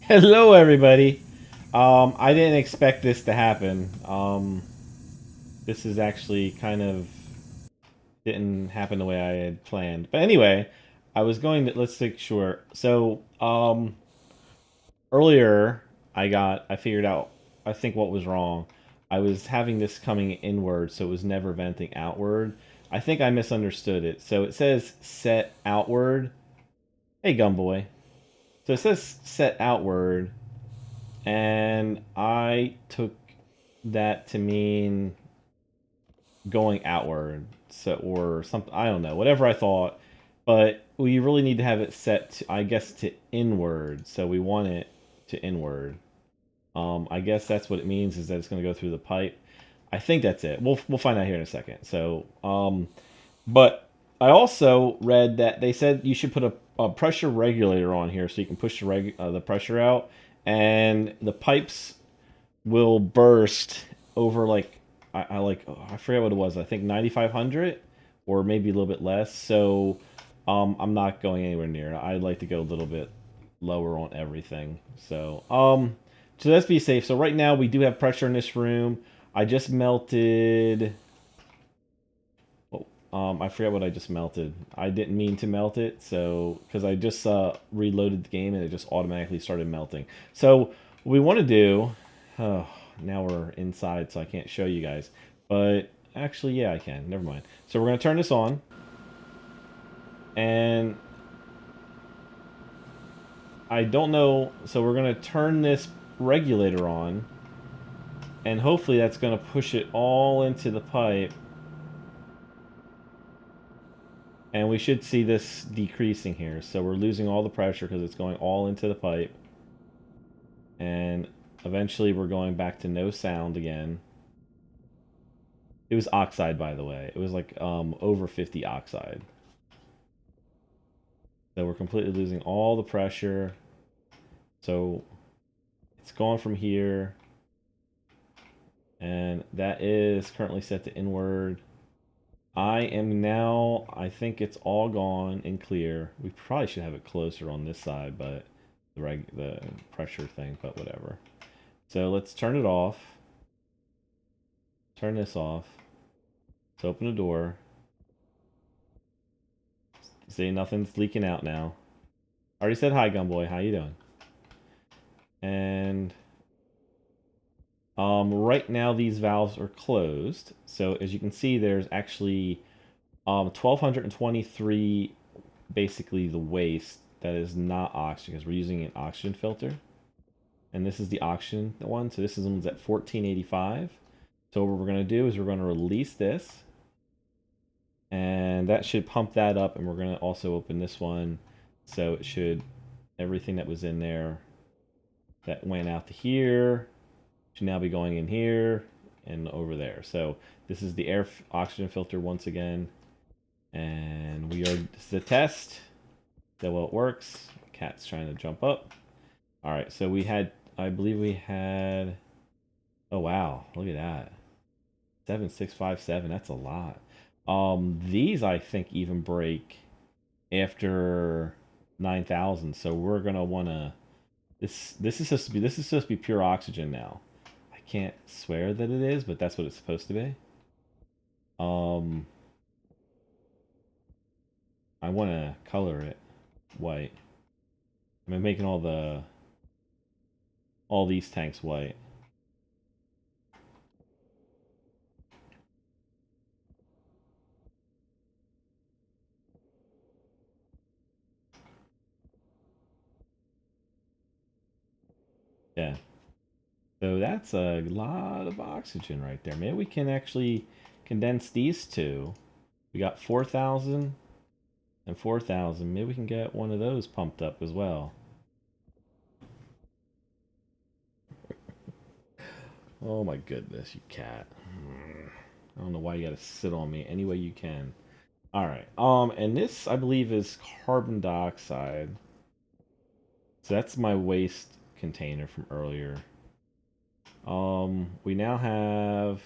Hello, everybody. I didn't expect this to happen. This is actually kind of didn't happen the way I had planned. But anyway, I was going to let's make sure. So, earlier I figured out I think what was wrong. I was having this coming inward, so it was never venting outward. I think I misunderstood it. So it says set outward. Hey, Gumboy. So it says set outward, and I took that to mean going outward, so or something. I don't know, whatever I thought, but we really need to have it set to, I guess, to inward. So we want it to inward. I guess that's what it means is that it's going to go through the pipe. I think that's it. We'll find out here in a second. So, but I also read that they said you should put a pressure regulator on here so you can push the pressure out, and the pipes will burst over like I like I forget what it was. I think 9,500 or maybe a little bit less. So I'm not going anywhere near. I'd like to go a little bit lower on everything. So let's be safe. So right now we do have pressure in this room. I just melted. Oh, I forget what I just melted. I didn't mean to melt it, so because I just reloaded the game and it just automatically started melting. So what we want to do. Oh, now we're inside, so I can't show you guys. But actually, yeah, I can. Never mind. So we're gonna turn this on, and I don't know. So we're gonna turn this regulator on, and hopefully that's gonna push it all into the pipe. And we should see this decreasing here. So we're losing all the pressure because it's going all into the pipe. And eventually we're going back to no sound again. It was oxide, by the way. It was like over 50 oxide. So we're completely losing all the pressure. So it's gone from here. And that is currently set to inward. I am now, I think it's all gone and clear. We probably should have it closer on this side, but the pressure thing, but whatever. So let's turn it off. Turn this off. Let's open the door. See, nothing's leaking out now. I already said hi, Gunboy. How you doing? And right now these valves are closed. So as you can see, there's actually 1,223 basically the waste that is not oxygen because we're using an oxygen filter. And this is the oxygen one. So this is one's at 1485. So what we're going to do is we're going to release this. And that should pump that up. And we're going to also open this one. So it should, everything that was in there that went out to here should now be going in here and over there. So this is the air oxygen filter once again. And this is a test that well it works. Cat's trying to jump up. All right, so I believe we had, oh wow, look at that. 7,657, that's a lot. These I think even break after 9,000, so we're gonna wanna, this is supposed to be pure oxygen now. I can't swear that it is, but that's what it's supposed to be. Um, I wanna color it white. I'm making all these tanks white. Yeah. So that's a lot of oxygen right there. Maybe we can actually condense these two. We got 4,000 and 4,000. Maybe we can get one of those pumped up as well. Oh my goodness, you cat. I don't know why you gotta sit on me any way you can. All right. And this I believe is carbon dioxide. So that's my waste container from earlier. We now have.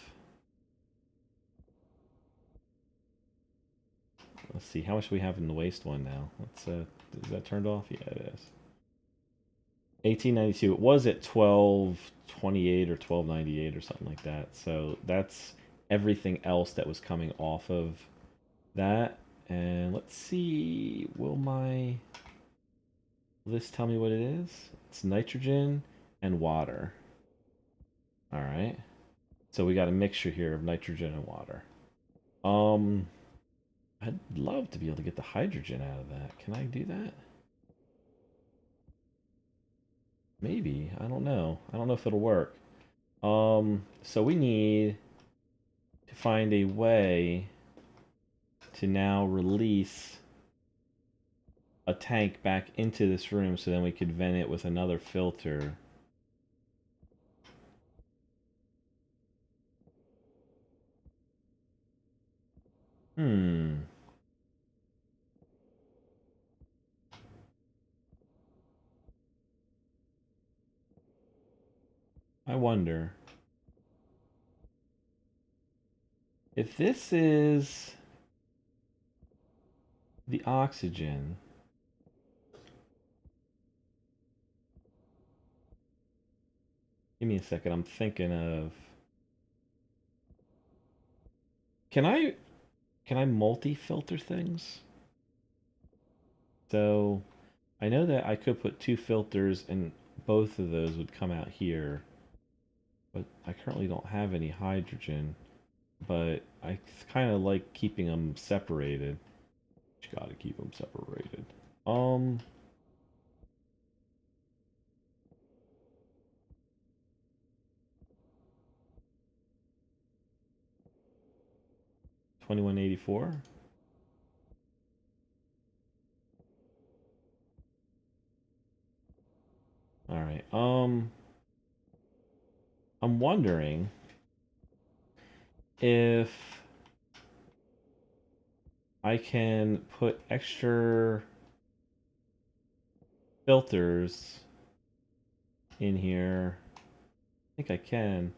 Let's see how much we have in the waste one now. Let's is that turned off? Yeah, it is. 1892. It was at 1228 or 1298 or something like that. So that's everything else that was coming off of that. And let's see, will this tell me what it is? It's nitrogen and water. All right. So we got a mixture here of nitrogen and water. Um, I'd love to be able to get the hydrogen out of that. Can I do that? Maybe. I don't know. I don't know if it'll work. So we need to find a way to now release a tank back into this room so then we could vent it with another filter. Hmm. I wonder if this is the oxygen. Give me a second. I'm thinking of. Can I multi-filter things? So I know that I could put two filters and both of those would come out here. But I currently don't have any hydrogen. But I kind of like keeping them separated. You gotta keep them separated. Um, 2184. All right. I'm wondering if I can put extra filters in here. I think I can.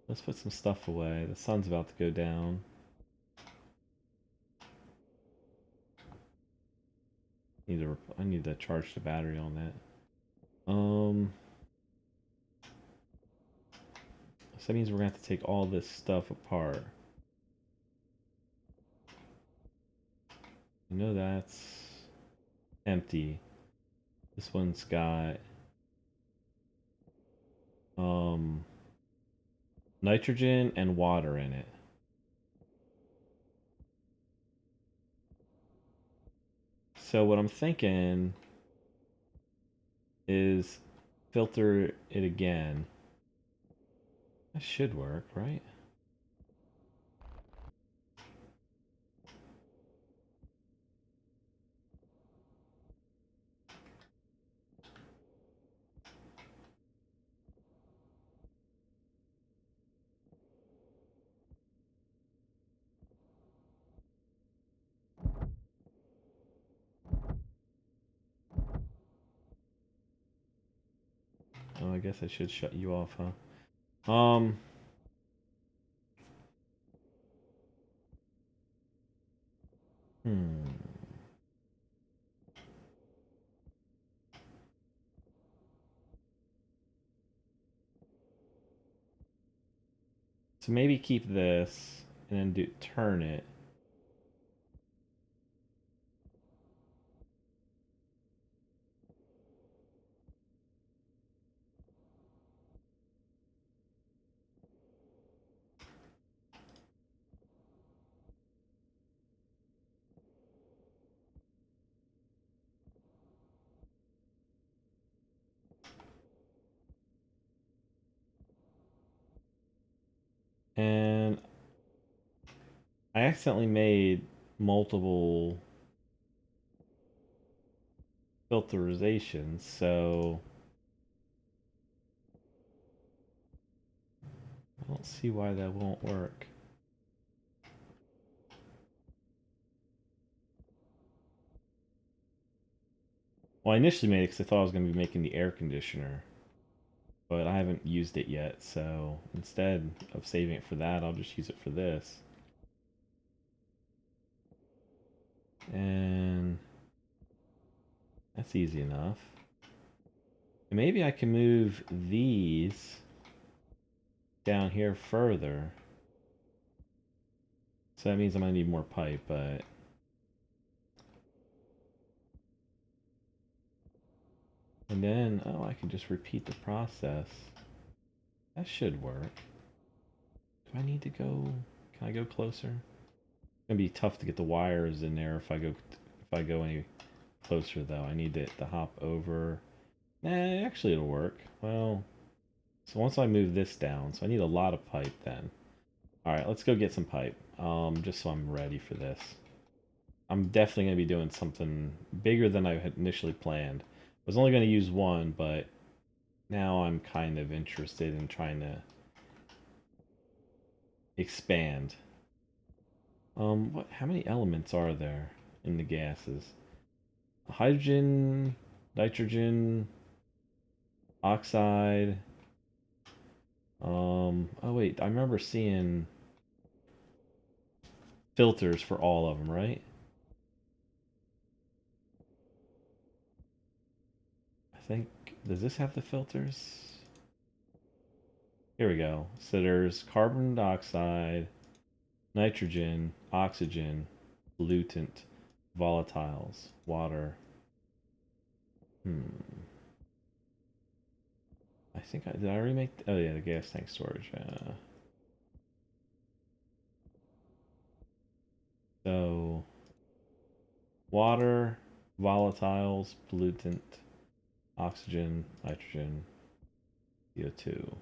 Let's put some stuff away. The sun's about to go down. I need to charge the battery on that. So that means we're gonna have to take all this stuff apart. I know that's empty. This one's got um nitrogen and water in it. So what I'm thinking is filter it again. That should work, right? Oh, I guess I should shut you off, huh? Hmm. So maybe keep this and then turn it. And I accidentally made multiple filterizations, so I don't see why that won't work. Well, I initially made it because I thought I was going to be making the air conditioner, but I haven't used it yet, so instead of saving it for that, I'll just use it for this. And that's easy enough. And maybe I can move these down here further. So that means I'm gonna need more pipe, but and then oh, I can just repeat the process. That should work. Do I need to go? Can I go closer? It's gonna be tough to get the wires in there if I go any closer though. I need to hop over. Nah, actually it'll work. Well, so once I move this down, so I need a lot of pipe then. All right, let's go get some pipe. Just so I'm ready for this. I'm definitely gonna be doing something bigger than I had initially planned. I was only gonna use one, but now I'm kind of interested in trying to expand. What? How many elements are there in the gases? Hydrogen, nitrogen, oxide. Oh wait, I remember seeing filters for all of them, right? I think, does this have the filters? Here we go. So there's carbon dioxide, nitrogen, oxygen, pollutant, volatiles, water. Hmm. I think did I already make? Oh yeah, the gas tank storage. So water, volatiles, pollutant, oxygen, nitrogen, CO2.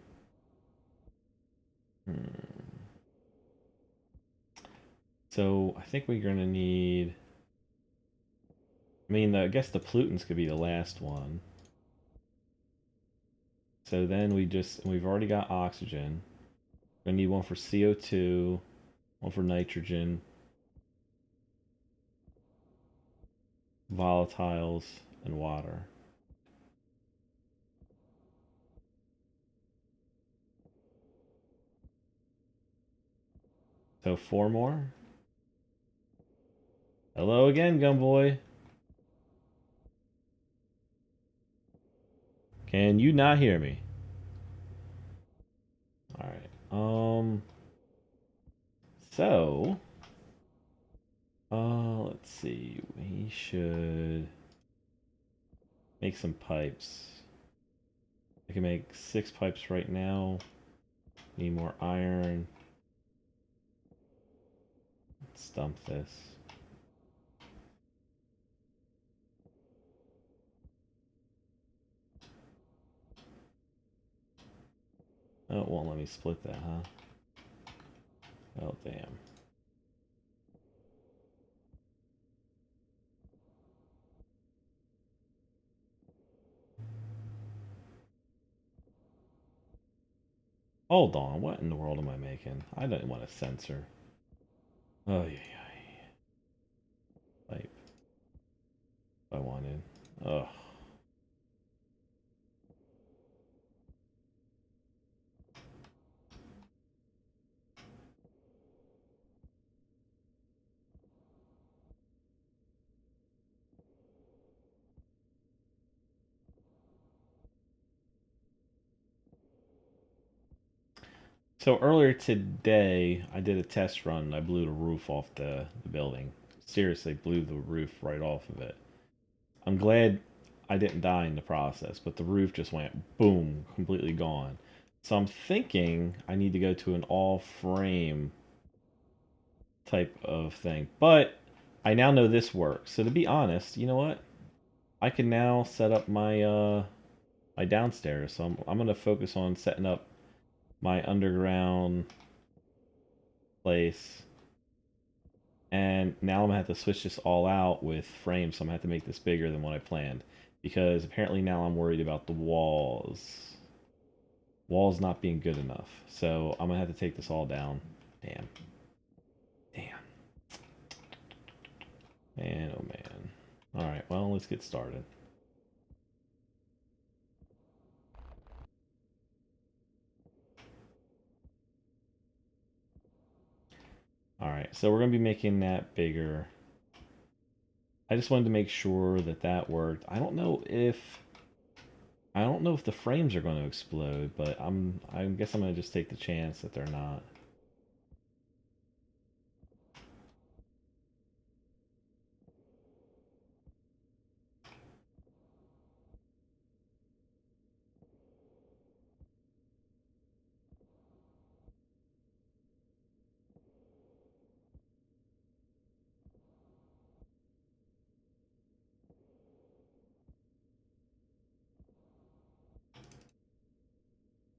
Hmm. So I think we're gonna need. I mean, I guess the pollutants could be the last one. So then we've already got oxygen. We're gonna need one for CO2, one for nitrogen, volatiles, and water. So four more. Hello again, Gumboy. Can you not hear me? All right. So, let's see. We should make some pipes. I can make 6 pipes right now. Need more iron. Let's dump this. Oh, it won't let me split that, huh? Oh, damn. Hold on, what in the world am I making? I didn't want a sensor. Oh, yeah, yeah. Pipe. I wanted. Ugh. So earlier today, I did a test run. I blew the roof off the building. Seriously, blew the roof right off of it. I'm glad I didn't die in the process, but the roof just went boom, completely gone. So I'm thinking I need to go to an all frame type of thing. But I now know this works. So to be honest, you know what? I can now set up my downstairs. So I'm gonna focus on setting up my underground place. And now I'm gonna have to switch this all out with frames, so I'm gonna have to make this bigger than what I planned. Because apparently now I'm worried about the walls. Walls not being good enough. So I'm gonna have to take this all down. Damn. Damn. Man, oh man. Alright, well, let's get started. Alright, so we're gonna be making that bigger. I just wanted to make sure that that worked. I don't know if I don't know if the frames are going to explode, but I guess I'm going to just take the chance that they're not.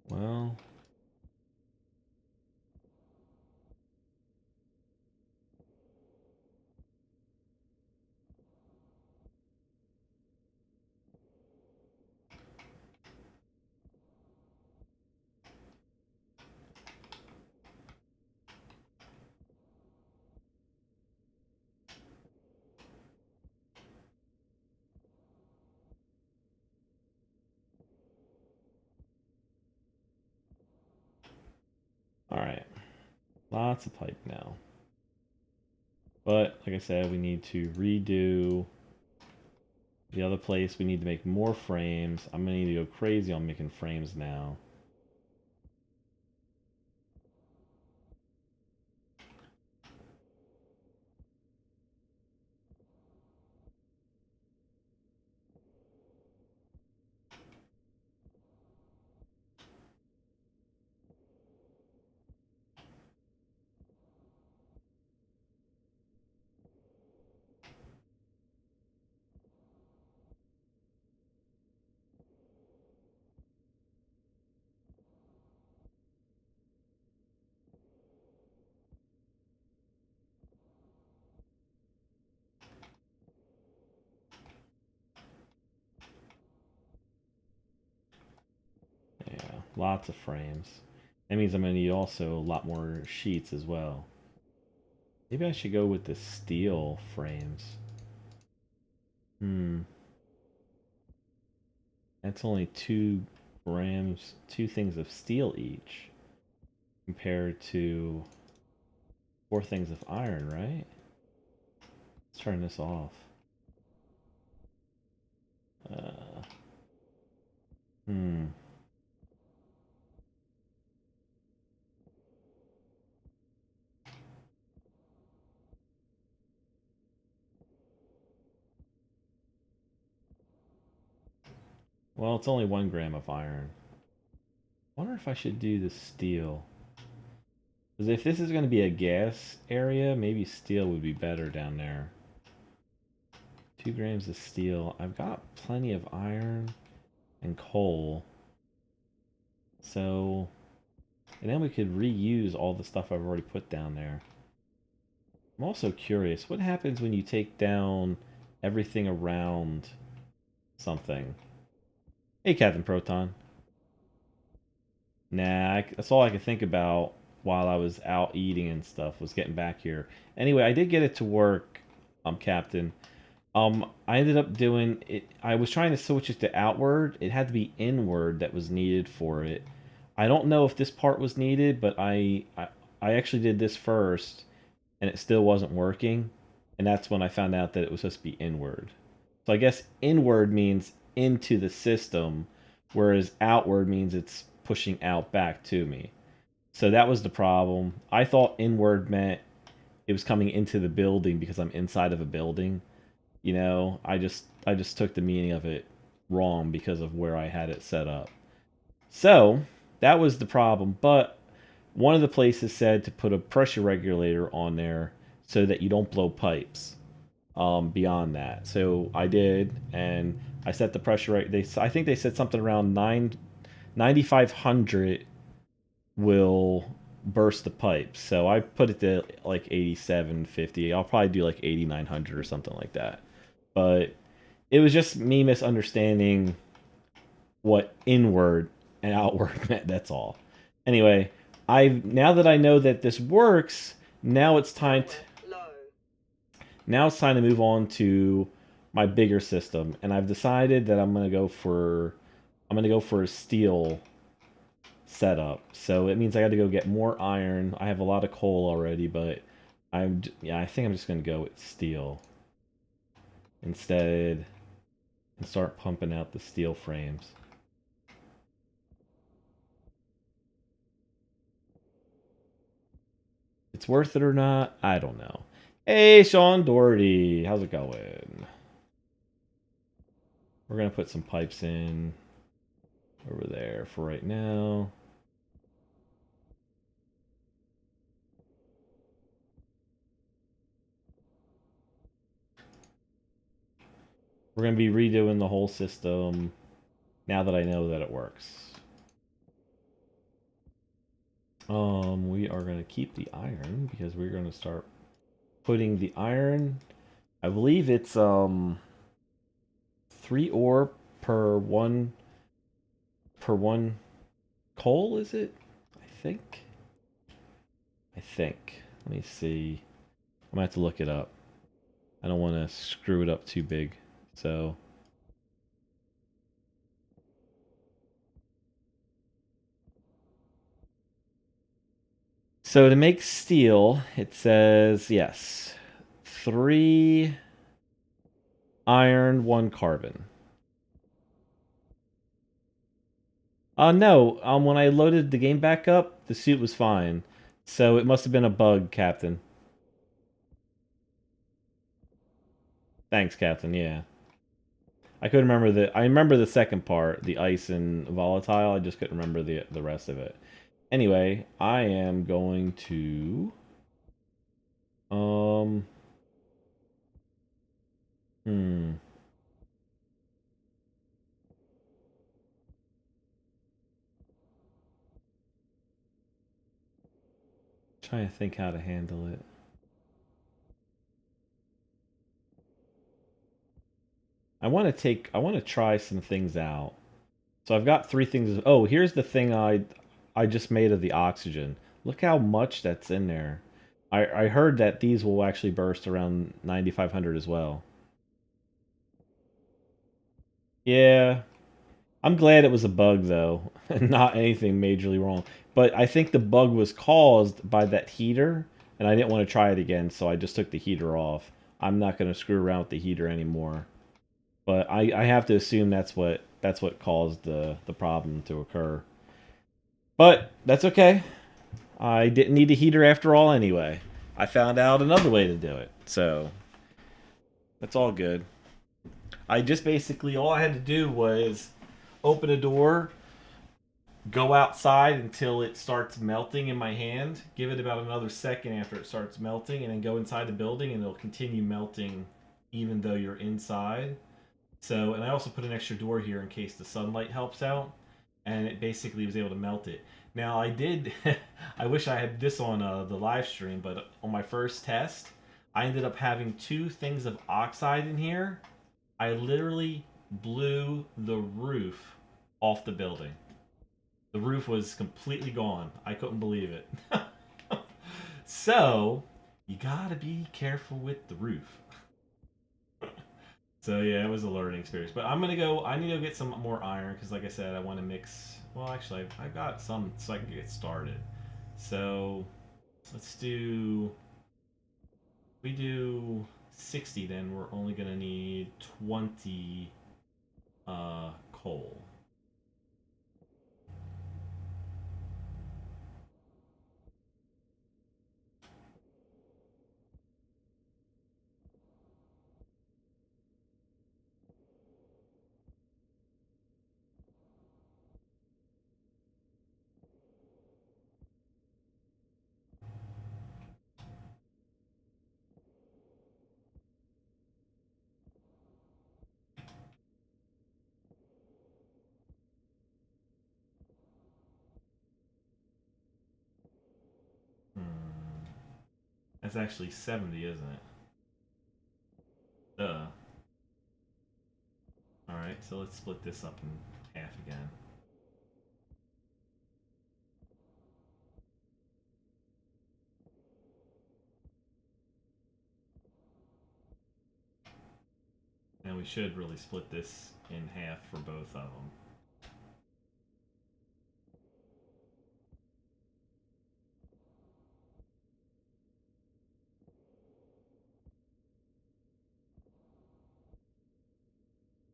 Well, alright. Lots of pipe now. But, like I said, we need to redo the other place. We need to make more frames. I'm going to need to go crazy on making frames now. Yeah, lots of frames. That means I'm going to need also a lot more sheets as well. Maybe I should go with the steel frames. Hmm. That's only 2 grams, 2 things of steel each, compared to 4 things of iron, right? Let's turn this off. Uh, hmm. Well, it's only 1 gram of iron. Wonder if I should do the steel. Because if this is going to be a gas area, maybe steel would be better down there. 2 grams of steel. I've got plenty of iron and coal. So, and then we could reuse all the stuff I've already put down there. I'm also curious, what happens when you take down everything around something? Hey, Captain Proton. Nah, that's all I could think about while I was out eating and stuff, was getting back here. Anyway, I did get it to work, Captain. I ended up doing it. I was trying to switch it to outward. It had to be inward that was needed for it. I don't know if this part was needed, but I actually did this first, and it still wasn't working. And that's when I found out that it was supposed to be inward. So I guess inward means into the system, whereas outward means it's pushing out back to me. So that was the problem. I thought inward meant it was coming into the building because I'm inside of a building. I just took the meaning of it wrong because of where I had it set up. So that was the problem. But one of the places said to put a pressure regulator on there so that you don't blow pipes beyond that. So I did, and I set the pressure rate. I think they said something around 9,500 will burst the pipes. So I put it to like 8750. I'll probably do like 8900 or something like that. But it was just me misunderstanding what inward and outward meant. That's all. Anyway, I now that I know that this works, now it's time to move on to my bigger system, and I've decided that I'm gonna go for a steel setup. So it means I got to go get more iron. I have a lot of coal already, but I think I'm just gonna go with steel instead and start pumping out the steel frames. it's worth it or not, I don't know. Hey, Sean Doherty, how's it going? We're gonna put some pipes in over there for right now. We're gonna be redoing the whole system now that I know that it works. We are gonna keep the iron because we're gonna start putting the iron. I believe it's 3 ore per one coal, is it? I think. I think. Let me see. I'm gonna have to look it up. I don't want to screw it up too big. So to make steel, it says yes. 3 iron, 1 carbon. No. When I loaded the game back up, the suit was fine. So it must have been a bug, Captain. Thanks, Captain. Yeah. I couldn't remember I remember the second part, the ice and volatile. I just couldn't remember the rest of it. Anyway, I am going to um hmm trying to think how to handle it. I want to try some things out. So I've got 3 things. Oh, here's the thing I just made of the oxygen. Look how much that's in there. I heard that these will actually burst around 9500 as well. Yeah, I'm glad it was a bug though, and not anything majorly wrong. But I think the bug was caused by that heater, and I didn't want to try it again, so I just took the heater off. I'm not going to screw around with the heater anymore. But I have to assume that's what caused the problem to occur. But that's okay. I didn't need a heater after all anyway. I found out another way to do it. So that's all good. I just basically all I had to do was open a door, go outside until it starts melting in my hand, give it about another second after it starts melting, and then go inside the building and it'll continue melting even though you're inside. So, and I also put an extra door here in case the sunlight helps out, and it basically was able to melt it. Now, I did, I wish I had this on the live stream, but on my first test, I ended up having 2 things of oxide in here. I literally blew the roof off the building. The roof was completely gone. I couldn't believe it. So, you gotta be careful with the roof. So yeah, it was a learning experience. But I'm gonna go. I need to get some more iron because, like I said, I want to mix. Well, actually, I've got some, so I can get started. So let's do. We do 60. Then we're only gonna need 20 coal. Hmm. That's actually 70, isn't it? Duh. All right, so let's split this up in half again. And we should really split this in half for both of them.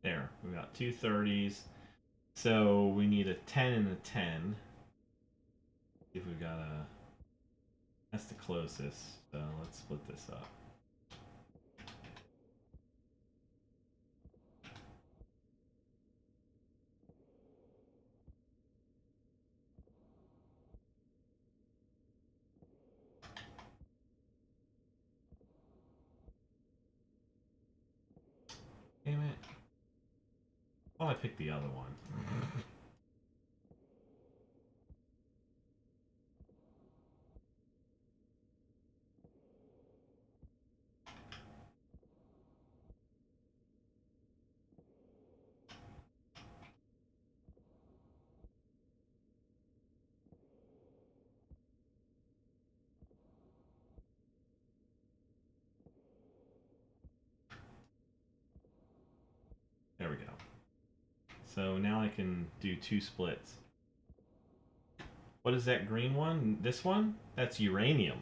There, we got 2 30s. So we need a 10 and a 10. See if we got a. That's the closest. So let's split this up. Damn it. Oh, I picked the other one. There we go. So now I can do 2 splits. What is that green one? This one? That's uranium.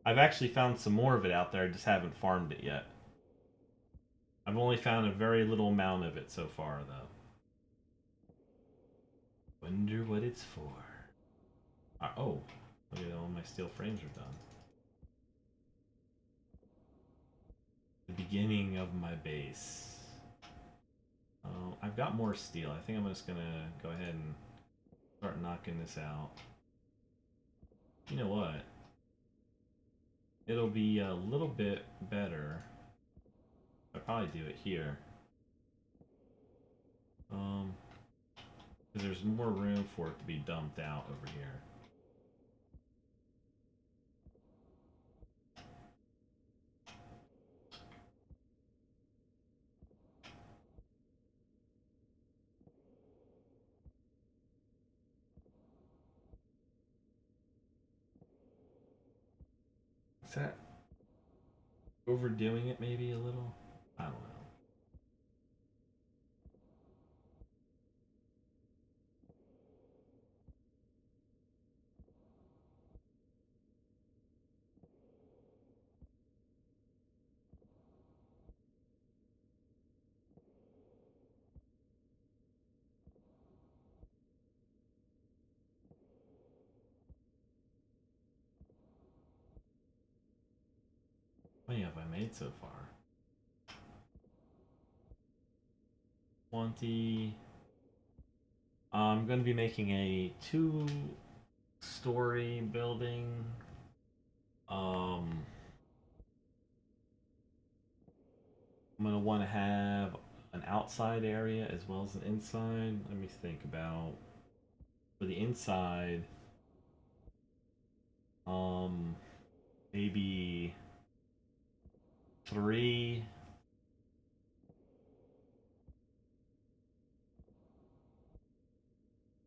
I've actually found some more of it out there, I just haven't farmed it yet. I've only found a very little amount of it so far, though. Wonder what it's for. Oh, look at all my steel frames are done. The beginning of my base. I've got more steel. I think I'm just gonna go ahead and start knocking this out. You know what? It'll be a little bit better. I'll probably do it here. Because there's more room for it to be dumped out over here. Is that overdoing it maybe a little? I don't know. How many have I made so far? 20. I'm going to be making a 2-story building. I'm going to want to have an outside area as well as an inside. Let me think about for the inside. Maybe 3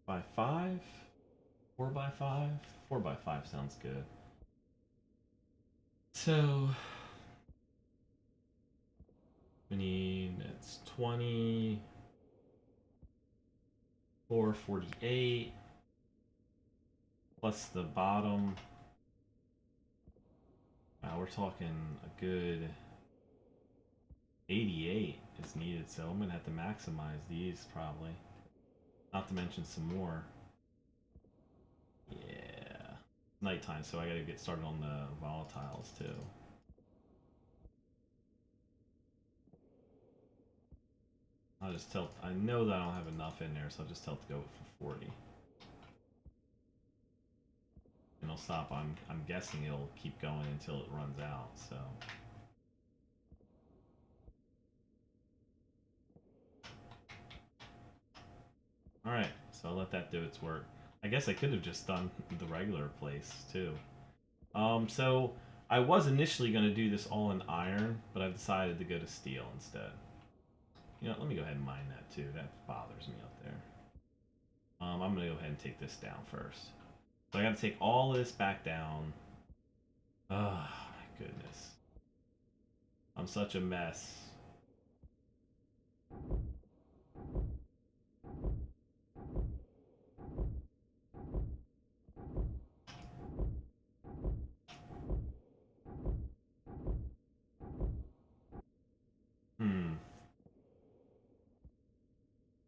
by 5, 4 by 5. 4 by 5 sounds good. So we need it's 2448 plus the bottom. Wow, we're talking a good 88 is needed, so I'm gonna have to maximize these probably. Not to mention some more. Yeah. Nighttime, so I gotta get started on the volatiles too. I'll just tell, I know that I don't have enough in there, so I'll just tell it to go for 40. And it'll stop, I'm guessing it'll keep going until it runs out, so. Alright, so I'll let that do its work. I guess I could have just done the regular place too. So I was initially going to do this all in iron, but I've decided to go to steel instead. You know, let me go ahead and mine that too. That bothers me up there. I'm going to go ahead and take this down first. So I got to take all this back down. Oh, my goodness. I'm such a mess.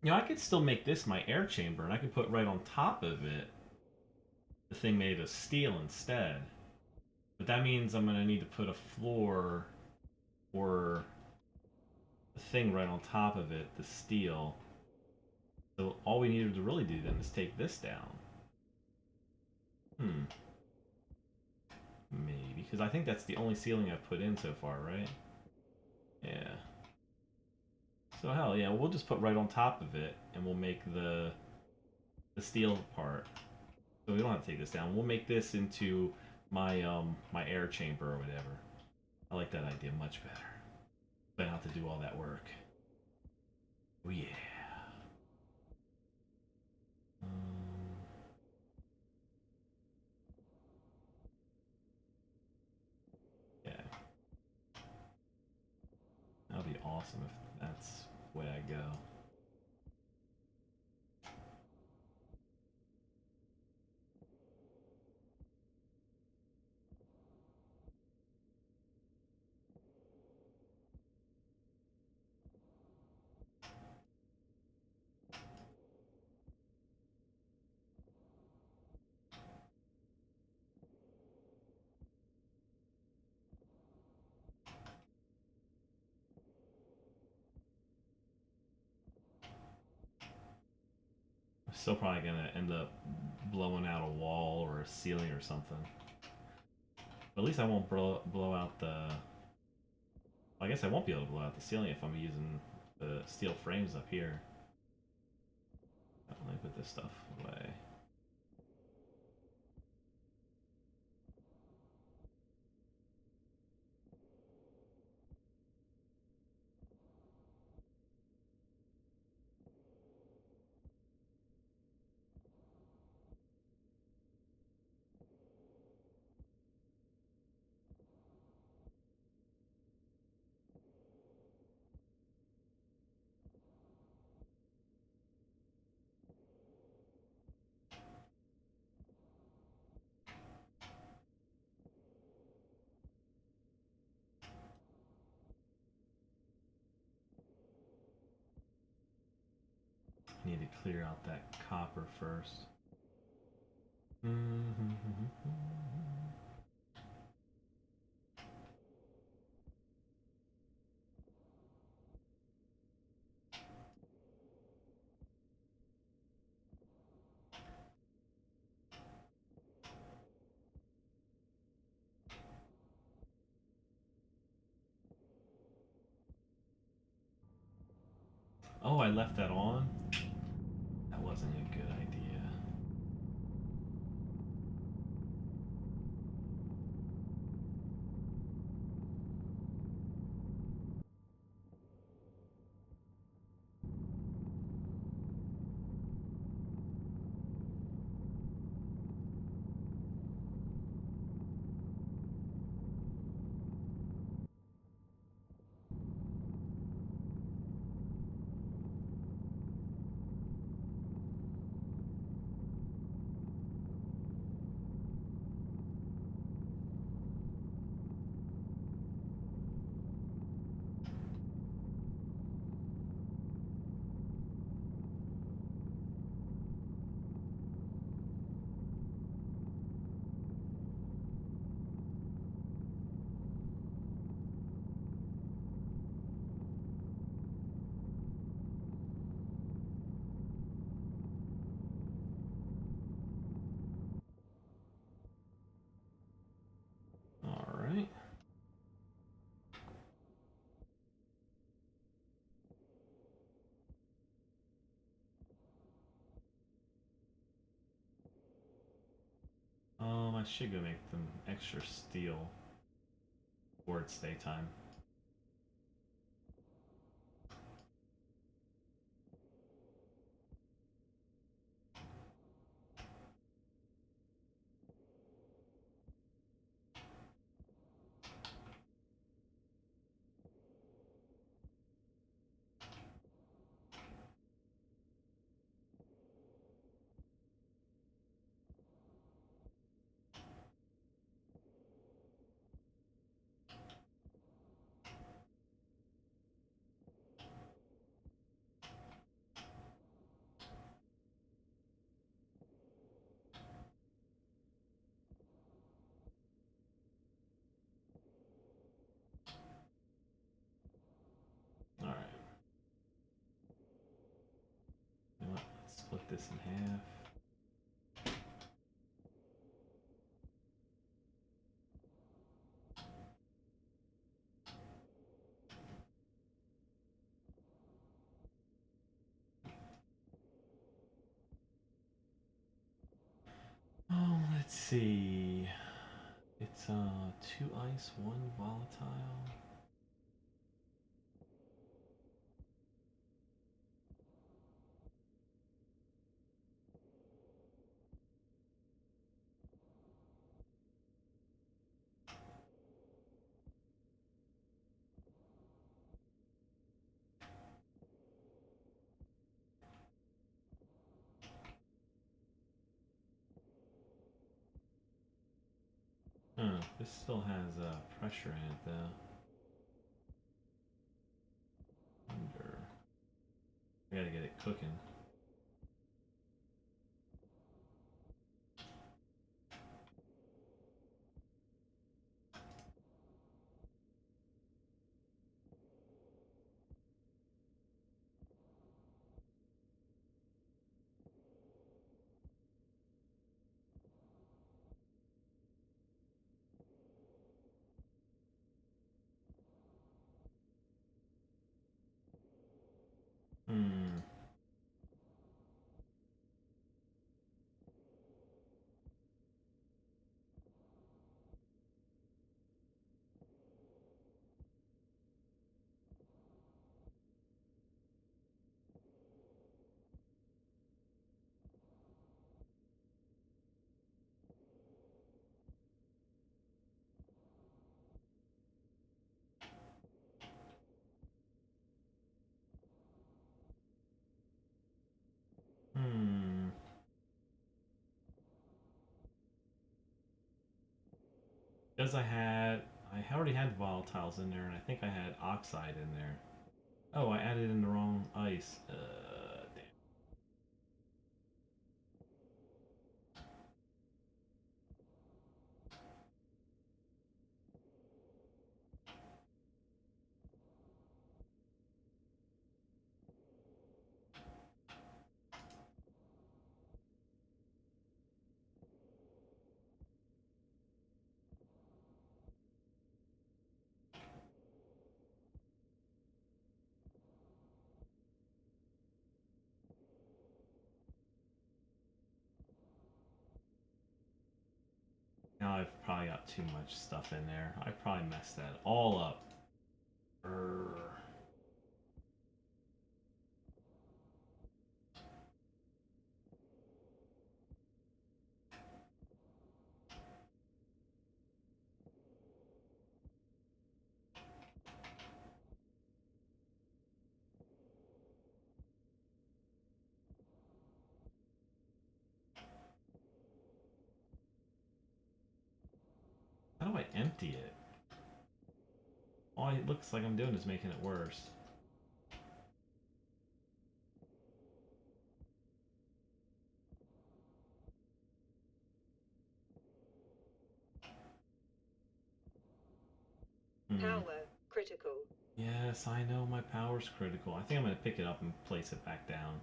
You know, I could still make this my air chamber, and I could put right on top of it the thing made of steel instead. But that means I'm going to need to put a floor or a thing right on top of it, the steel. So all we needed to really do then is take this down. Maybe, because I think that's the only ceiling I've put in so far, right? Yeah. So hell yeah, we'll just put right on top of it, and we'll make the steel part. So we don't have to take this down. We'll make this into my my air chamber or whatever. I like that idea much better. But I don't have to do all that work. Oh yeah. Yeah. That would be awesome if that's the way I go. I'm still probably gonna end up blowing out a wall or a ceiling or something. But at least I won't blow out the... I guess I won't be able to blow out the ceiling if I'm using the steel frames up here. Let me put this stuff away. I need to clear out that copper first. Oh, I left that on? That wasn't a good idea. Alright. I should go make them extra steel for its daytime. cut this in half. Oh, let's see. It's 2 ice, 1 volatile. This still has pressure in it though. Under. I gotta get it cooking. Hmm. Hmm. Because I already had volatiles in there, and I think I had oxide in there. Oh, I added in the wrong ice. Damn. Now I've probably got too much stuff in there. I probably messed that all up. Urgh. How do I empty it? All it looks like I'm doing is making it worse. Power critical. Yes, I know my power's critical. I think I'm gonna pick it up and place it back down.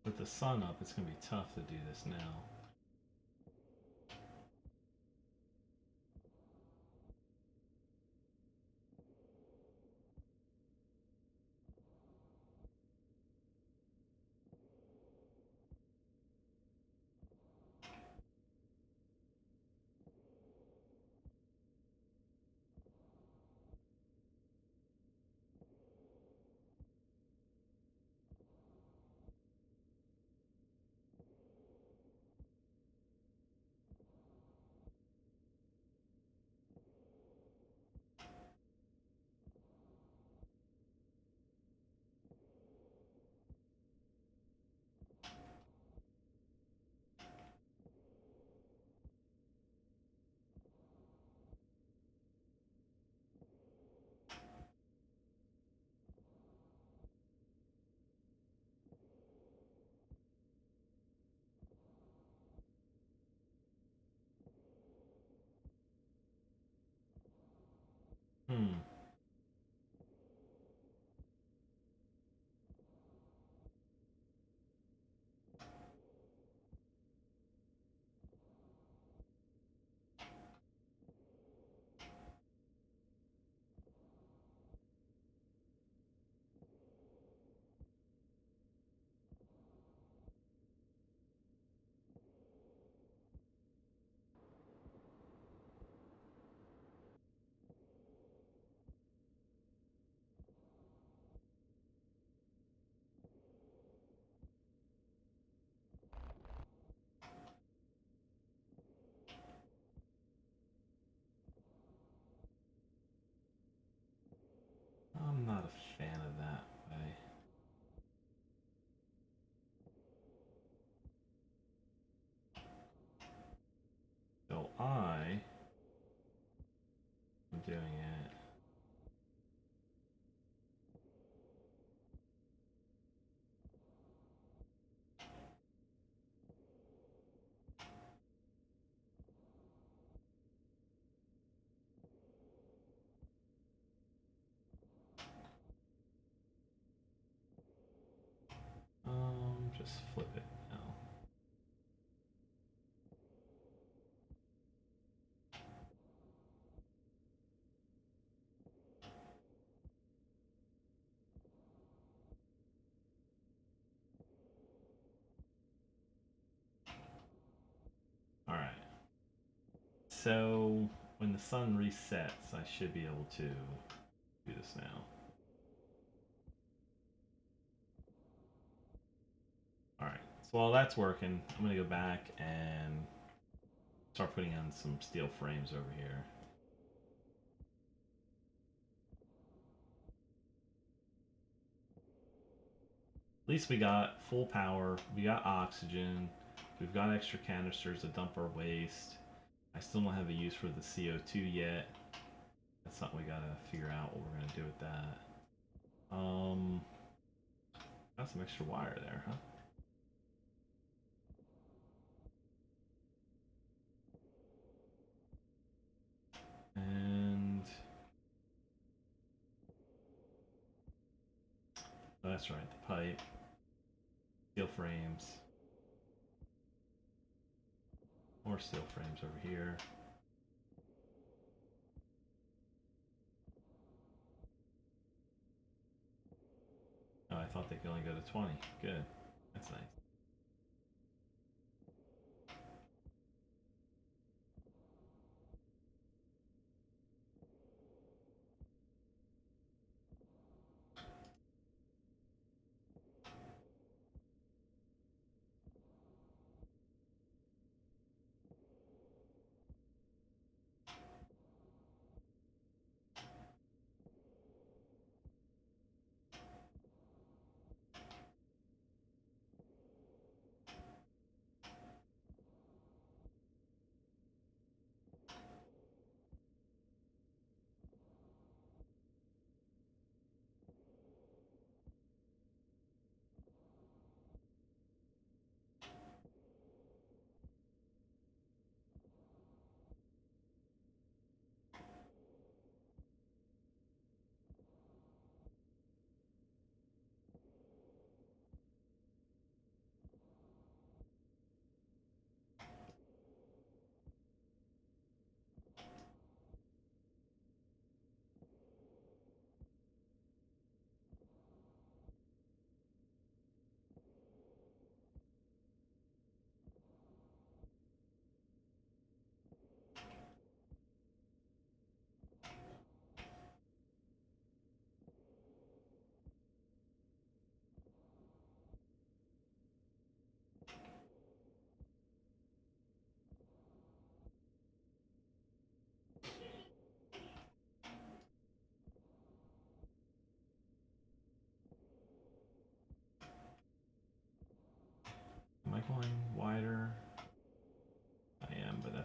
With the sun up, it's going to be tough to do this now. Hmm. I'm not a fan of that way. So I am doing it. Just flip it now. All right. So when the sun resets, I should be able to do this now. All right. So while that's working, I'm gonna go back and start putting on some steel frames over here. At least we got full power, we got oxygen, we've got extra canisters to dump our waste. I still don't have a use for the CO2 yet. That's something we gotta figure out what we're gonna do with that. Got some extra wire there, huh? And oh, that's right, the pipe, steel frames, more steel frames over here. Oh, I thought they could only go to 20. Good. That's nice.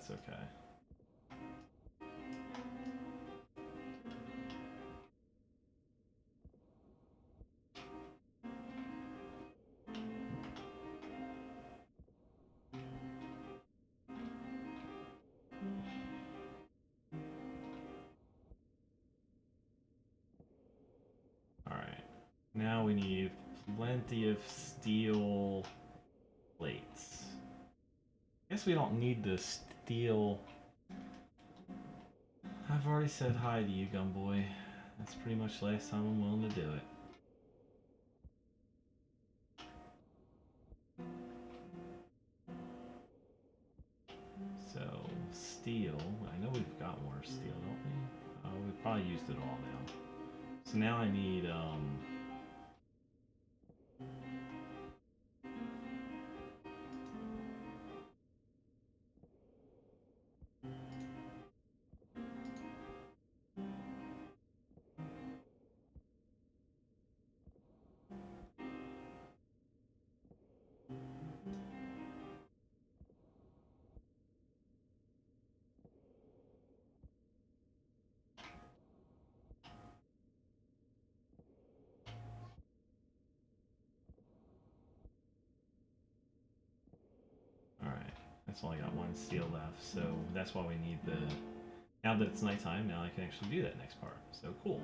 that's okay. Alright. Now we need plenty of steel plates. Guess we don't need the steel. I've already said hi to you, Gumboy. That's pretty much the last time I'm willing to do it. So, steel. I know we've got more steel, don't we? Oh, we've probably used it all now. So now I need, alright. That's only got one steel left, so that's why we need the... Now that it's nighttime, now I can actually do that next part. So cool.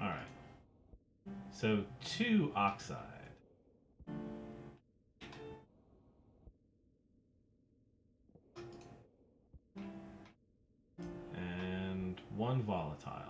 Alright. So 2 oxide. And 1 volatile.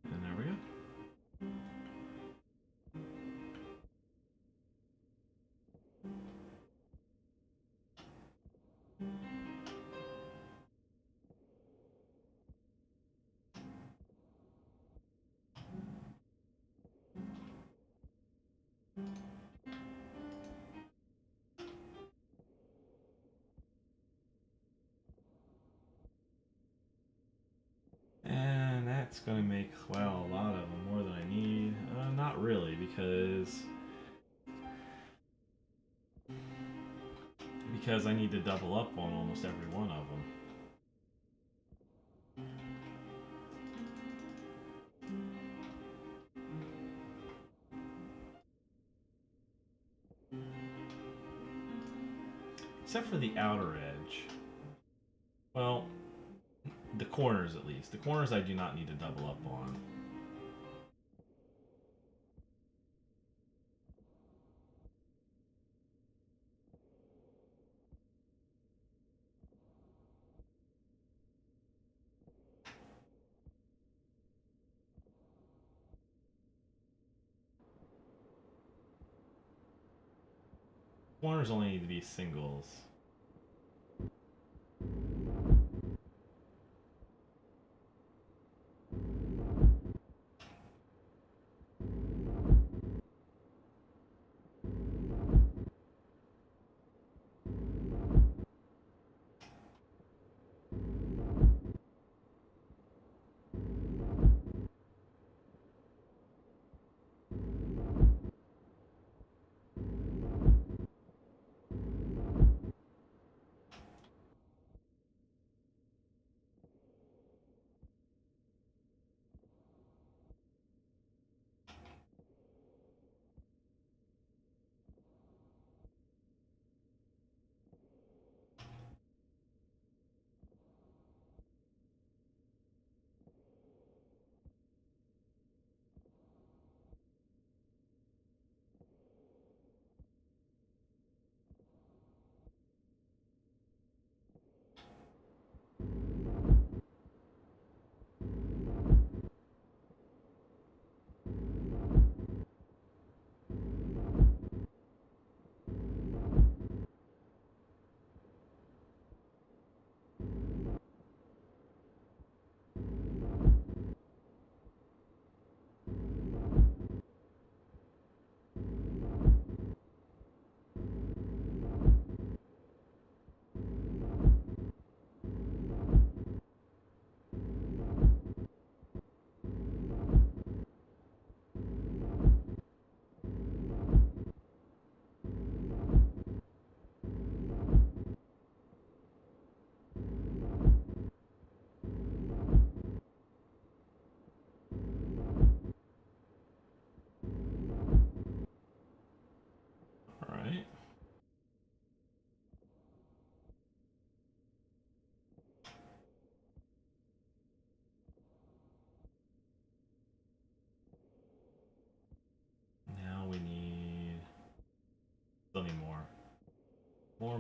And there we go. And that's going to make, well, a lot of them, more than I need. Not really, because I need to double up on almost every one of them. Except for the outer edge. Well, the corners at least. The corners I do not need to double up on. Corners only need to be singles.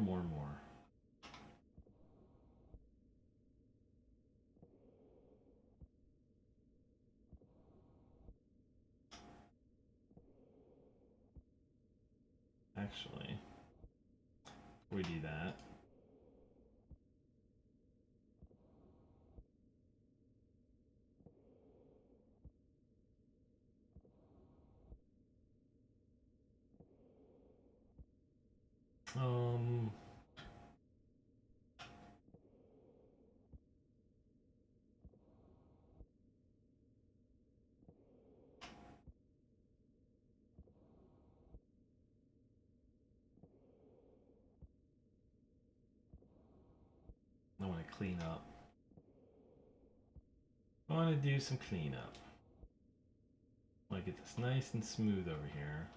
more. Actually, we do that. Um, I want to clean up. I want to do some cleanup. I want to get this nice and smooth over here.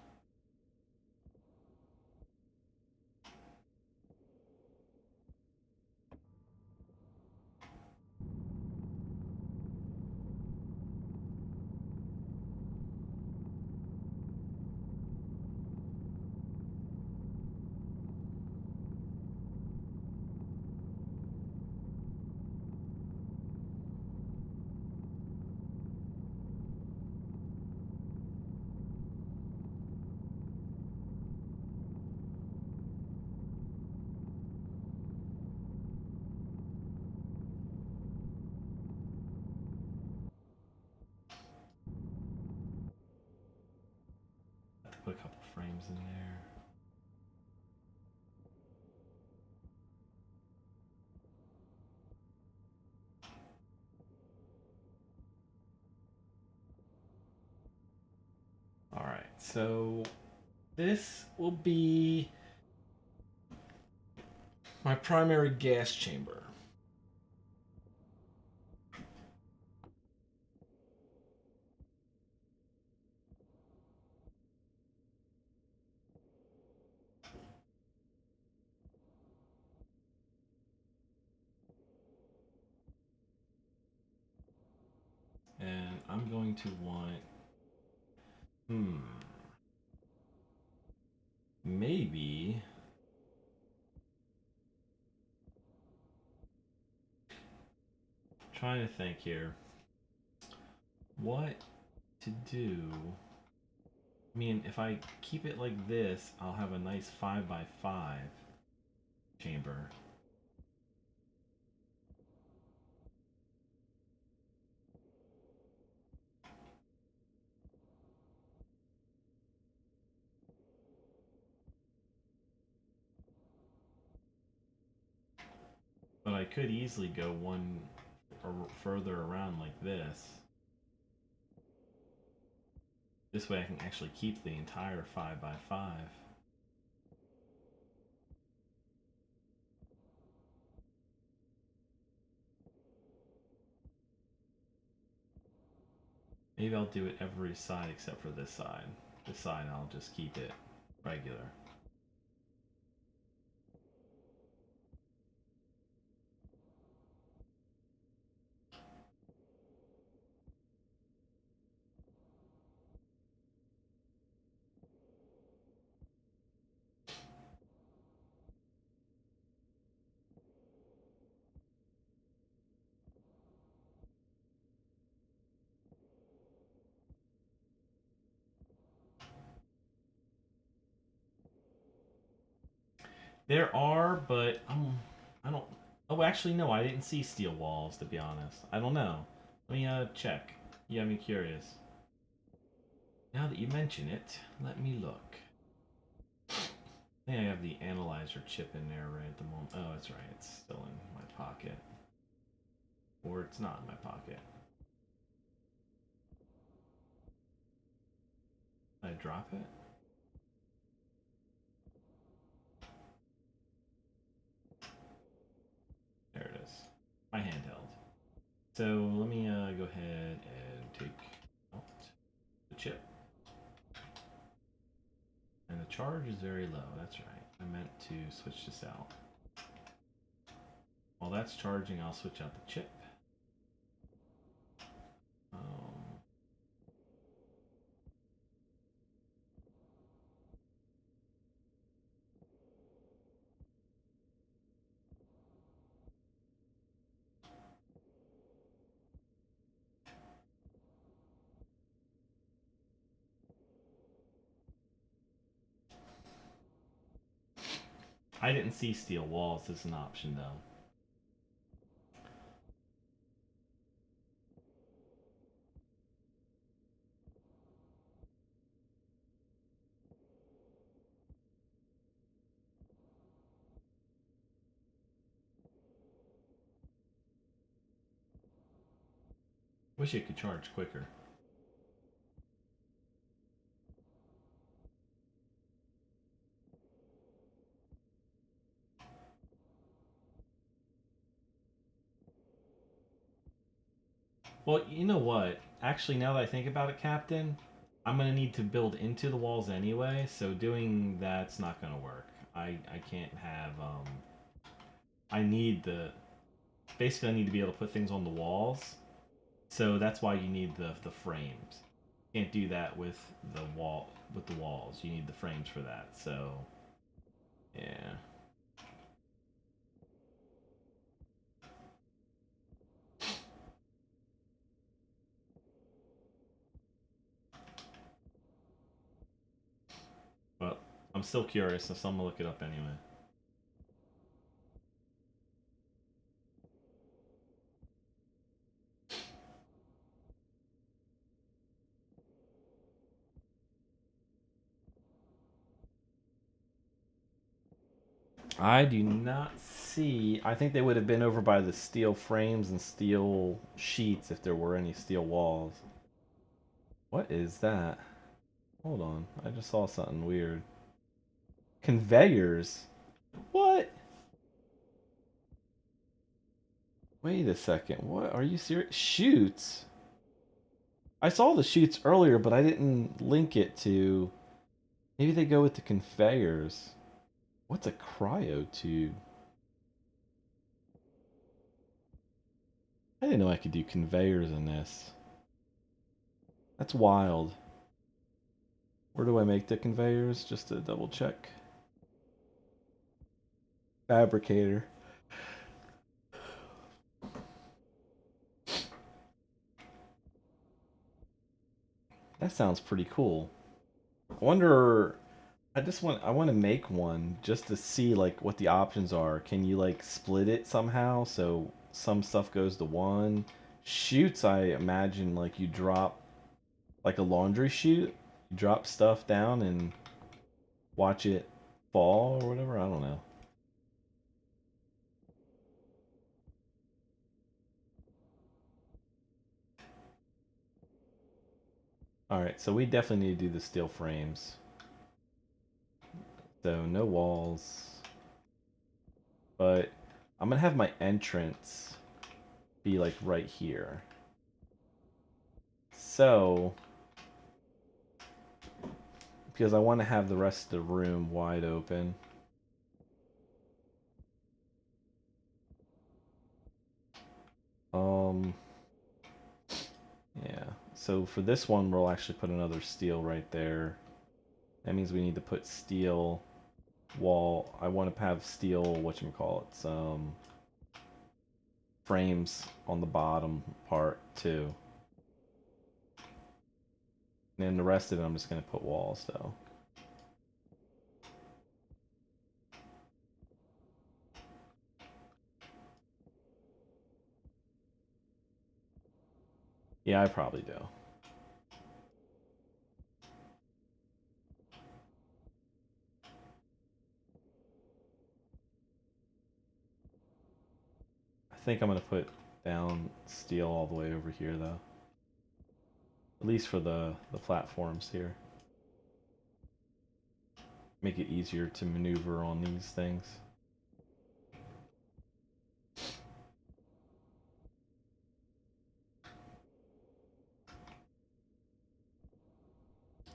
I have to put a couple frames in there. Alright, so this will be my primary gas chamber. And I'm going to want, maybe trying to think here what to do. I mean, if I keep it like this, I'll have a nice 5x5 chamber. But I could easily go one or further around like this. This way I can actually keep the entire 5x5. Maybe I'll do it every side except for this side. This side I'll just keep it regular. There are, but I don't. Oh, actually, no. I didn't see steel walls, to be honest. I don't know. Let me check. You have me curious. Now that you mention it, let me look. I think I have the analyzer chip in there right at the moment. Oh, that's right. It's still in my pocket, or it's not in my pocket. Did I drop it? There it is. My handheld. So let me go ahead and take out the chip. And the charge is very low. That's right. I meant to switch this out. While that's charging, I'll switch out the chip. I didn't see steel walls as an option though. Wish it could charge quicker. Well, you know what? Actually, now that I think about it, Captain, I'm gonna need to build into the walls anyway, so doing that's not gonna work. I can't have I need the basically I need to be able to put things on the walls. So that's why you need the frames. You can't do that with the walls. You need the frames for that. So yeah. But I'm still curious, so I'm gonna look it up anyway. I do not see. I think they would have been over by the steel frames and steel sheets if there were any steel walls. What is that? Hold on. I just saw something weird. Conveyors? What? Wait a second. What? Are you serious? Chutes? I saw the chutes earlier, but I didn't link it to. Maybe they go with the conveyors. What's a cryo tube? I didn't know I could do conveyors in this. That's wild. Where do I make the conveyors? Just to double check. Fabricator. That sounds pretty cool. I wonder. I want to make one just to see like what the options are. Can you like split it somehow so some stuff goes to one? Chutes, I imagine like you drop like a laundry chute, you drop stuff down and watch it fall or whatever. I don't know. All right, so we definitely need to do the steel frames. So no walls, but I'm gonna have my entrance be like right here. So because I want to have the rest of the room wide open. Um, yeah. So for this one, we'll actually put another steel right there. That means we need to put steel wall. I want to have steel, whatchamacallit, some frames on the bottom part too. And then the rest of it, I'm just going to put walls though. Yeah, I probably do. I think I'm going to put down steel all the way over here though. At least for the platforms here. Make it easier to maneuver on these things.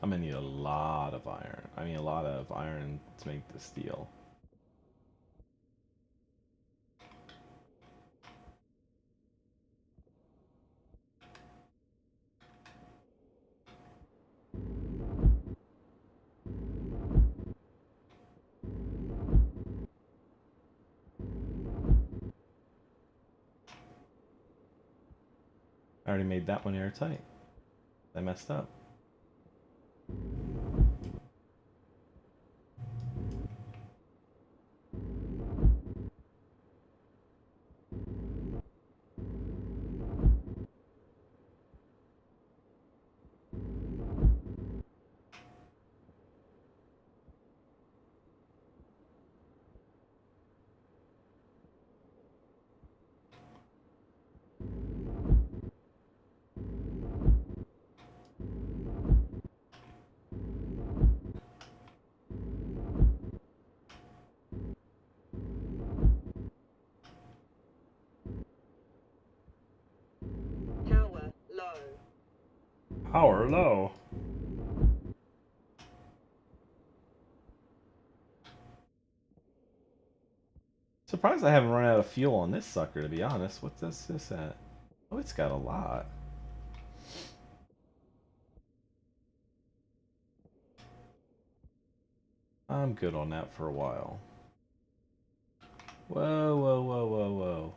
I'm gonna need a lot of iron. I mean, a lot of iron to make the steel. I already made that one airtight. I messed up. Power low. Surprised I haven't run out of fuel on this sucker, to be honest. What's this at? Oh, it's got a lot. I'm good on that for a while. Whoa, whoa, whoa, whoa, whoa.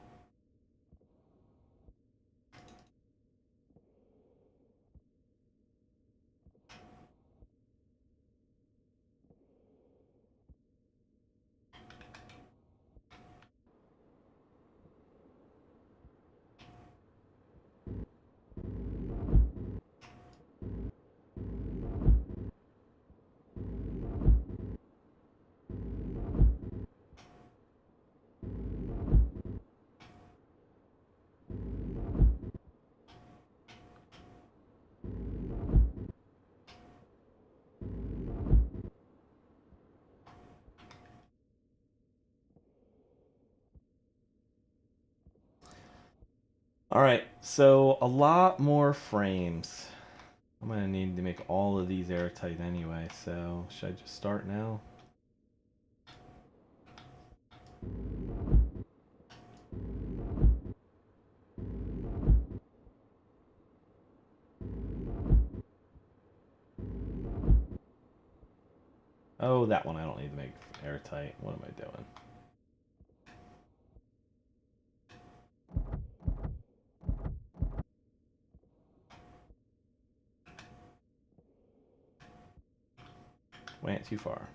Alright, so a lot more frames. I'm gonna need to make all of these airtight anyway, so should I just start now? Oh, that one I don't need to make airtight. What am I doing? Went too far.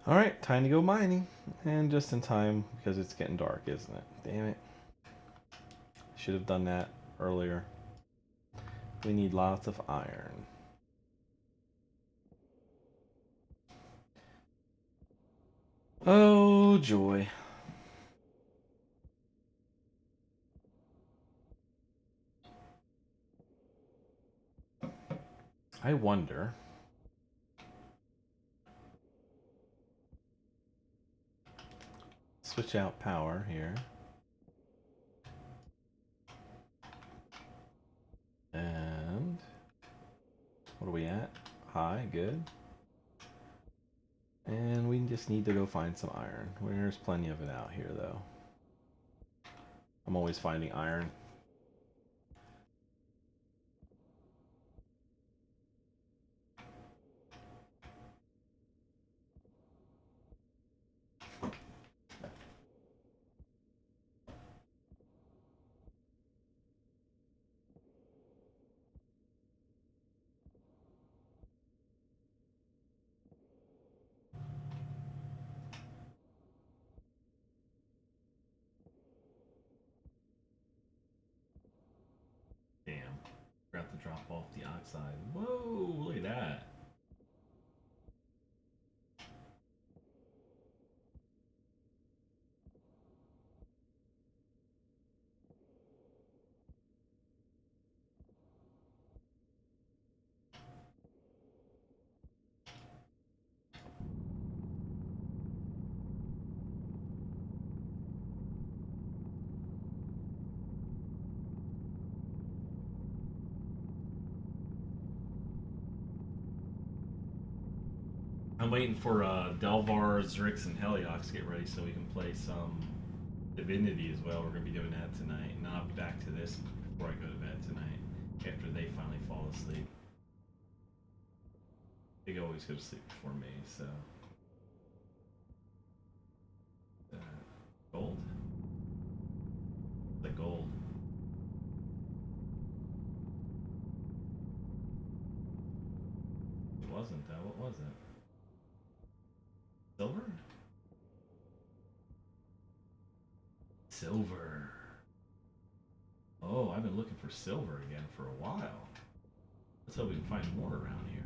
Alright, time to go mining. And just in time, because it's getting dark, isn't it? Damn it. Should have done that earlier. We need lots of iron. Oh, joy. I wonder. Switch out power here. And what are we at? High, good. And we just need to go find some iron. There's plenty of it out here, though. I'm always finding iron. Damn. Forgot to drop off the oxide. Whoa, look at that. I'm waiting for Delvar, Zrix, and Heliox to get ready so we can play some Divinity as well. We're gonna be doing that tonight, and I'll be back to this before I go to bed tonight. After they finally fall asleep, they always go to sleep before me. So, uh, gold, the gold. It wasn't though. What was it? Silver? Silver. Oh, I've been looking for silver again for a while. Let's hope we can find more around here.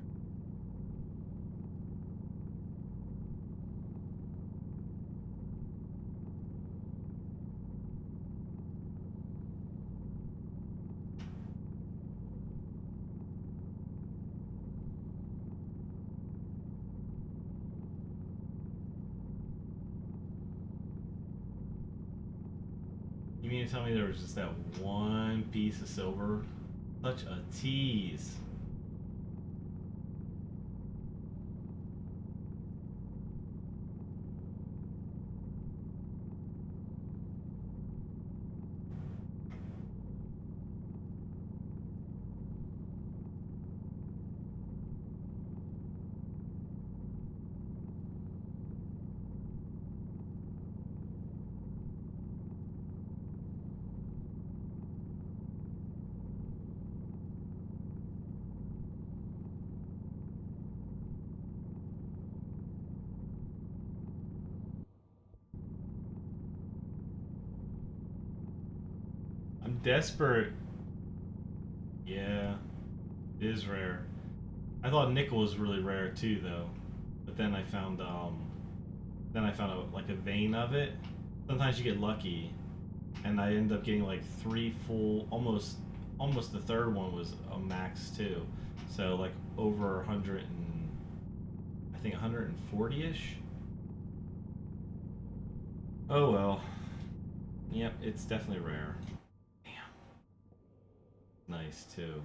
You mean to tell me there was just that one piece of silver? Such a tease. I'm desperate. Yeah, it is rare. I thought nickel was really rare too, though. But then I found like a vein of it. Sometimes you get lucky, and I end up getting like three full, almost the third one was a max too. So like over 100 and I think 140 ish. Oh well. Yep, it's definitely rare. Damn. Nice too.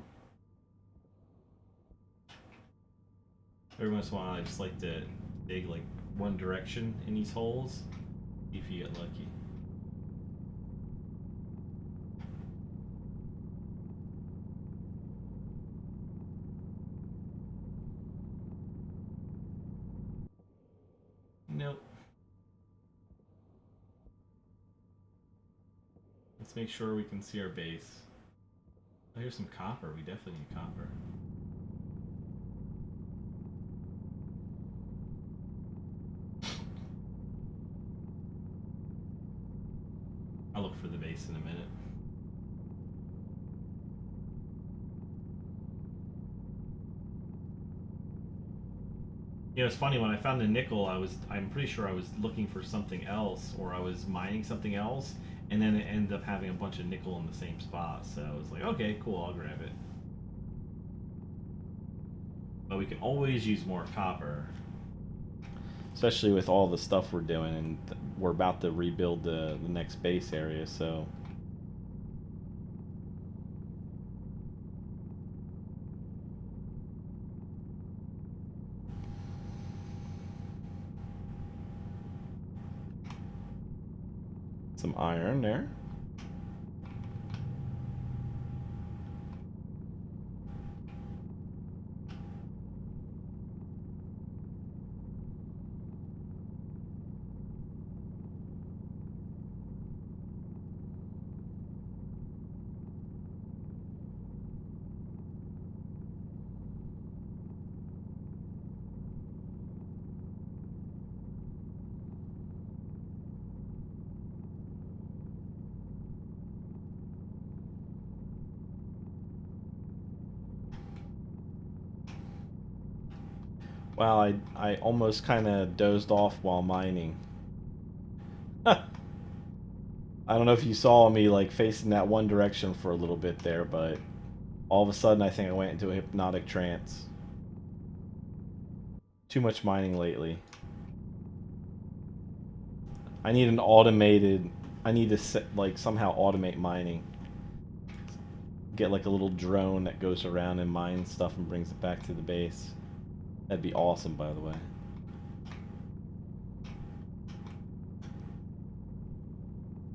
Every once in a while, I just like to dig like one direction in these holes. See if you get lucky. Nope. Let's make sure we can see our base. Oh, here's some copper. We definitely need copper. I'll look for the base in a minute. You know, it's funny when I found the nickel. I'm pretty sure I was looking for something else, or I was mining something else, and then it ended up having a bunch of nickel in the same spot. So I was like, okay, cool, I'll grab it. But we can always use more copper, especially with all the stuff we're doing, and we're about to rebuild the next base area. So some iron there. Wow, I almost kind of dozed off while mining. I don't know if you saw me like facing that one direction for a little bit there, but all of a sudden I think I went into a hypnotic trance. Too much mining lately. I need an automated. I need to like somehow automate mining. Get like a little drone that goes around and mines stuff and brings it back to the base. That'd be awesome, by the way.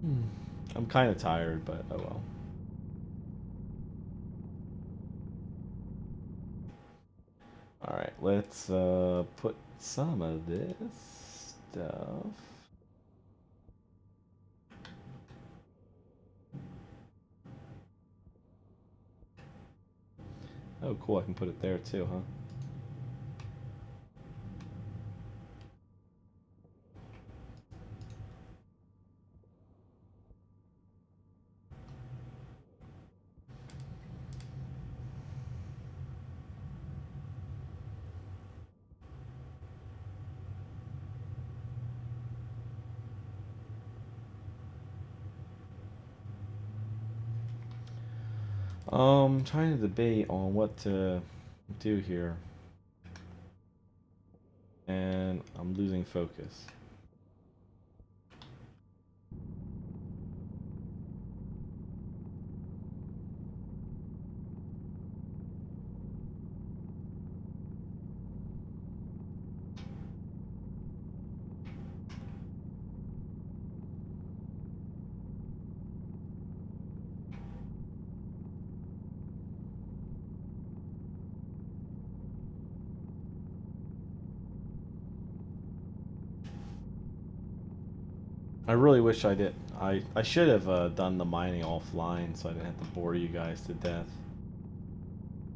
I'm kind of tired, but oh well. All right, let's put some of this stuff. Oh, cool! I can put it there too, huh? Trying to debate on what to do here, and I'm losing focus. I really wish I did. I should have done the mining offline so I didn't have to bore you guys to death.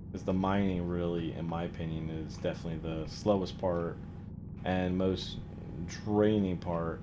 Because the mining really, in my opinion, is definitely the slowest part and most draining part.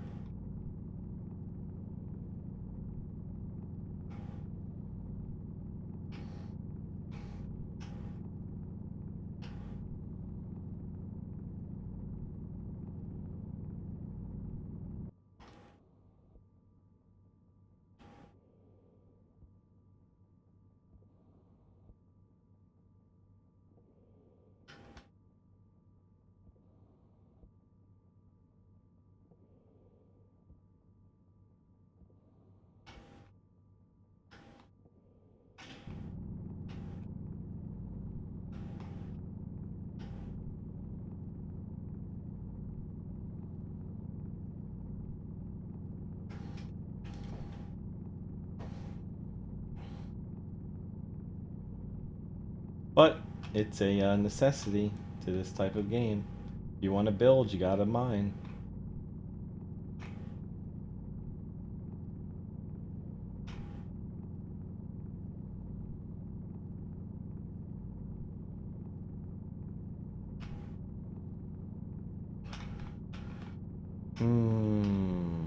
But it's a necessity to this type of game. If you want to build, you gotta mine. Hmm.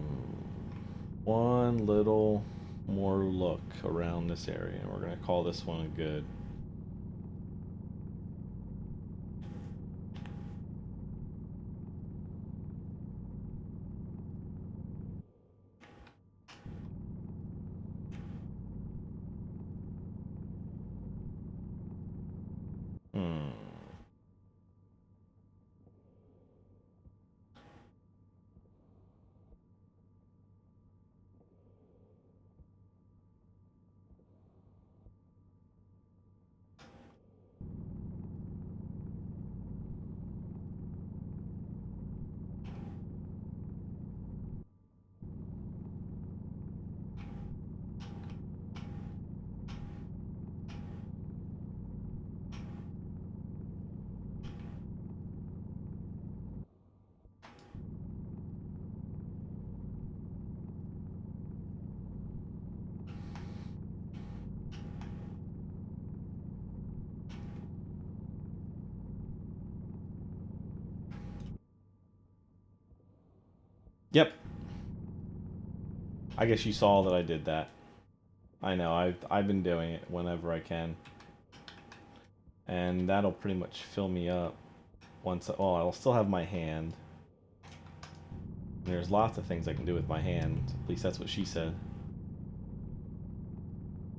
One little more look around this area, and we're gonna call this one good. Hmm. Yep. I guess you saw that I did that. I know. I've been doing it whenever I can, and that'll pretty much fill me up. Once. Oh, I'll still have my hand. There's lots of things I can do with my hand. At least that's what she said.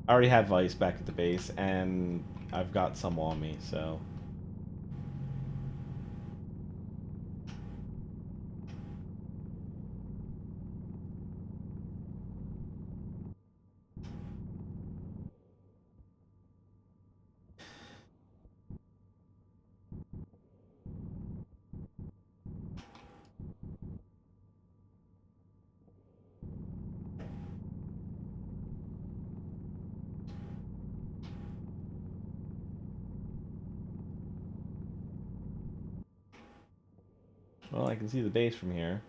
I already have ice back at the base, and I've got some on me, so. Well, I can see the base from here.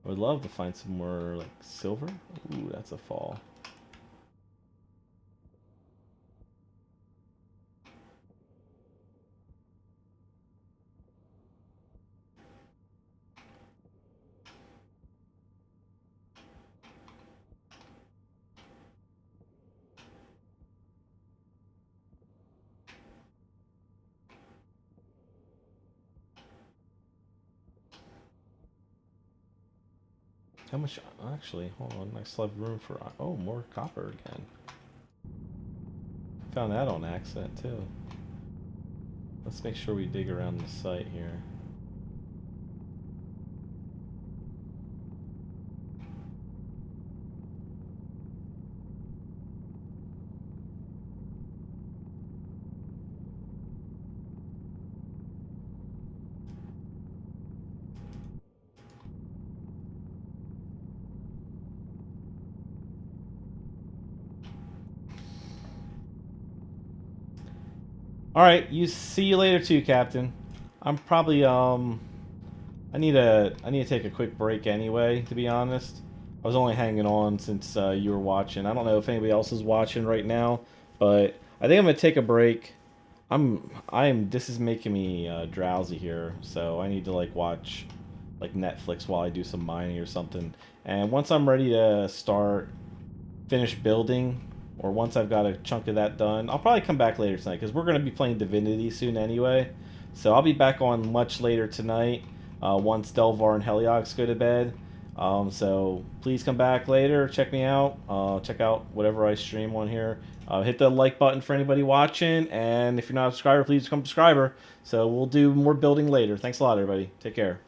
I would love to find some more, like, silver. Ooh, that's a fall. How much? Actually, hold on. I still have room for. Oh, more copper again. Found that on accident, too. Let's make sure we dig around the site here. All right, you see you later too, Captain. I'm probably I need to take a quick break anyway, to be honest. I was only hanging on since you were watching. I don't know if anybody else is watching right now, but I think I'm gonna take a break. I am. This is making me drowsy here, so I need to like watch like Netflix while I do some mining or something. And once I'm ready to start finish building, or once I've got a chunk of that done, I'll probably come back later tonight because we're going to be playing Divinity soon anyway. So I'll be back on much later tonight once Delvar and Heliox go to bed. So please come back later, check me out, check out whatever I stream on here. Hit the like button for anybody watching, and if you're not a subscriber, please become a subscriber. So we'll do more building later. Thanks a lot, everybody. Take care.